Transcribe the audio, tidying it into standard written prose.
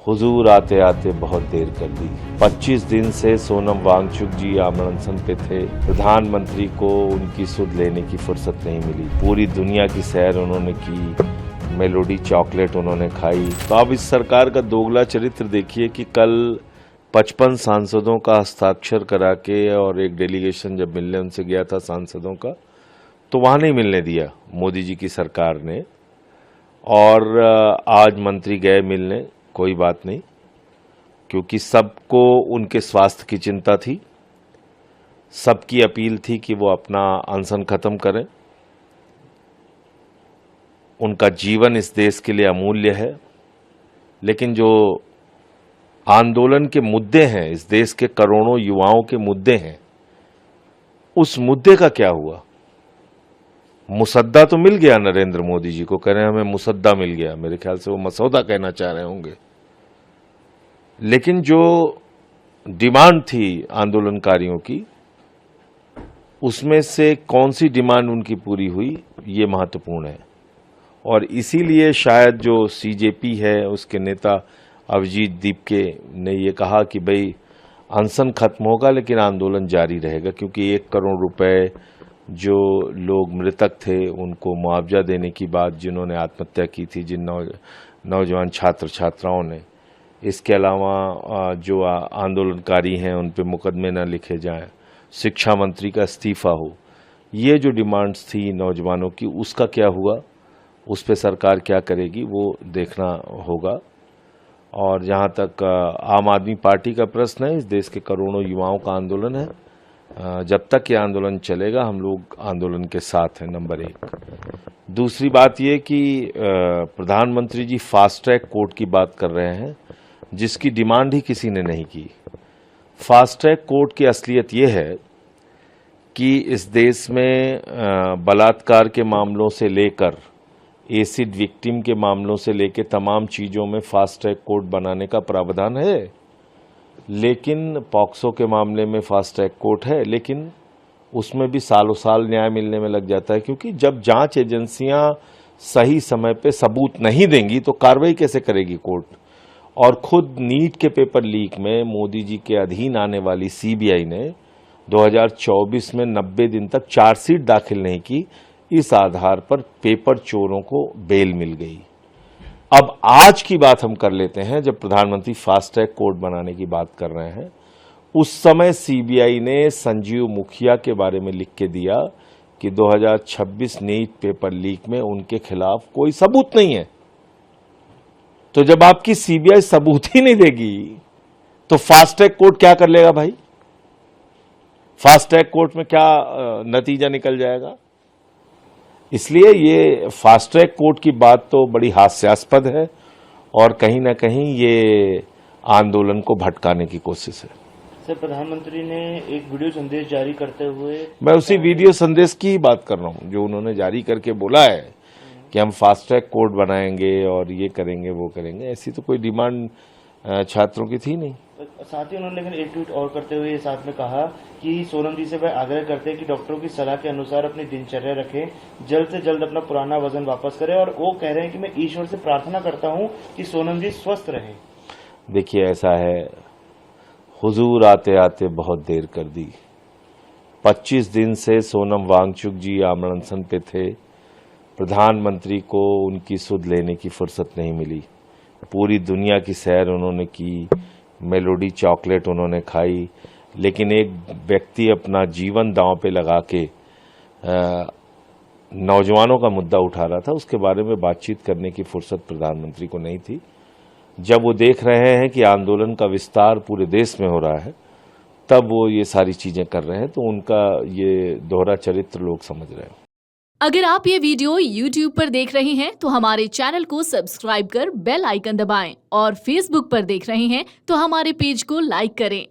हुजूर आते आते बहुत देर कर दी। 25 दिन से सोनम वांगचुक जी आमरण अनशन पे थे। प्रधानमंत्री को उनकी सुध लेने की फुर्सत नहीं मिली। पूरी दुनिया की सैर उन्होंने की, मेलोडी चॉकलेट उन्होंने खाई। तो अब इस सरकार का दोगला चरित्र देखिए कि कल 55 सांसदों का हस्ताक्षर करा के और एक डेलीगेशन जब मिलने उनसे गया था सांसदों का, तो वहां नहीं मिलने दिया मोदी जी की सरकार ने। और आज मंत्री गए मिलने, कोई बात नहीं, क्योंकि सबको उनके स्वास्थ्य की चिंता थी। सबकी अपील थी कि वो अपना अनशन खत्म करें। उनका जीवन इस देश के लिए अमूल्य है, लेकिन जो आंदोलन के मुद्दे हैं, इस देश के करोड़ों युवाओं के मुद्दे हैं, उस मुद्दे का क्या हुआ? मुसद्दा तो मिल गया नरेंद्र मोदी जी को, कह रहे हैं हमें मुसद्दा मिल गया। मेरे ख्याल से वो मसौदा कहना चाह रहे होंगे। लेकिन जो डिमांड थी आंदोलनकारियों की, उसमें से कौन सी डिमांड उनकी पूरी हुई, ये महत्वपूर्ण है। और इसीलिए शायद जो सीजेपी है, उसके नेता अभिजीत दीपके ने ये कहा कि भाई अनशन खत्म होगा लेकिन आंदोलन जारी रहेगा, क्योंकि 1 करोड़ रुपए जो लोग मृतक थे उनको मुआवजा देने की बात, जिन्होंने आत्महत्या की थी, जिन नौजवान छात्र छात्राओं ने, इसके अलावा जो आंदोलनकारी हैं उन पे मुकदमे न लिखे जाएं, शिक्षा मंत्री का इस्तीफा हो, ये जो डिमांड्स थी नौजवानों की, उसका क्या हुआ, उस पे सरकार क्या करेगी वो देखना होगा। और जहाँ तक आम आदमी पार्टी का प्रश्न है, इस देश के करोड़ों युवाओं का आंदोलन है। जब तक ये आंदोलन चलेगा हम लोग आंदोलन के साथ हैं, नंबर 1। दूसरी बात ये कि प्रधानमंत्री जी फास्ट ट्रैक कोर्ट की बात कर रहे हैं, जिसकी डिमांड ही किसी ने नहीं की। फास्ट ट्रैक कोर्ट की असलियत ये है कि इस देश में बलात्कार के मामलों से लेकर एसिड विक्टिम के मामलों से लेकर तमाम चीज़ों में फास्ट ट्रैक कोर्ट बनाने का प्रावधान है। लेकिन पॉक्सो के मामले में फास्ट ट्रैक कोर्ट है, लेकिन उसमें भी सालों साल न्याय मिलने में लग जाता है, क्योंकि जब जांच एजेंसियां सही समय पे सबूत नहीं देंगी तो कार्रवाई कैसे करेगी कोर्ट। और खुद नीट के पेपर लीक में मोदी जी के अधीन आने वाली सीबीआई ने 2024 में 90 दिन तक चार्जशीट दाखिल नहीं की। इस आधार पर पेपर चोरों को बेल मिल गई। अब आज की बात हम कर लेते हैं, जब प्रधानमंत्री फास्ट ट्रैक कोर्ट बनाने की बात कर रहे हैं, उस समय सीबीआई ने संजीव मुखिया के बारे में लिख के दिया कि 2026 नीट पेपर लीक में उनके खिलाफ कोई सबूत नहीं है। तो जब आपकी सीबीआई सबूत ही नहीं देगी तो फास्ट ट्रैक कोर्ट क्या कर लेगा भाई? फास्ट ट्रैक कोर्ट में क्या नतीजा निकल जाएगा? इसलिए ये फास्ट ट्रैक कोर्ट की बात तो बड़ी हास्यास्पद है और कहीं ना कहीं ये आंदोलन को भटकाने की कोशिश है। सर, प्रधानमंत्री ने एक वीडियो संदेश जारी करते हुए, मैं उसी वीडियो संदेश की ही बात कर रहा हूं जो उन्होंने जारी करके बोला है कि हम फास्ट ट्रैक कोर्ट बनाएंगे और ये करेंगे वो करेंगे। ऐसी तो कोई डिमांड छात्रों की थी नहीं। साथ ही उन्होंने लेकिन एक ट्वीट और करते हुए साथ में कहा कि सोनम जी से वह आग्रह करते हैं कि डॉक्टरों की सलाह के अनुसार अपनी दिनचर्या रखें, जल्द से जल्द अपना पुराना वजन वापस करें। और वो कह रहे हैं कि मैं ईश्वर से प्रार्थना करता हूं कि सोनम जी स्वस्थ रहें। देखिए, ऐसा है, हुजूर आते आते बहुत देर कर दी। 25 दिन से सोनम वांगचुक जी आमरण अनशन पे थे। प्रधानमंत्री को उनकी सुध लेने की फुर्सत नहीं मिली। पूरी दुनिया की सैर उन्होंने की, मेलोडी चॉकलेट उन्होंने खाई, लेकिन एक व्यक्ति अपना जीवन दांव पे लगा के नौजवानों का मुद्दा उठा रहा था, उसके बारे में बातचीत करने की फुर्सत प्रधानमंत्री को नहीं थी। जब वो देख रहे हैं कि आंदोलन का विस्तार पूरे देश में हो रहा है, तब वो ये सारी चीजें कर रहे हैं। तो उनका ये दोहरा चरित्र लोग समझ रहे हैं। अगर आप ये वीडियो YouTube पर देख रहे हैं तो हमारे चैनल को सब्सक्राइब कर बेल आइकन दबाएं, और Facebook पर देख रहे हैं तो हमारे पेज को लाइक करें।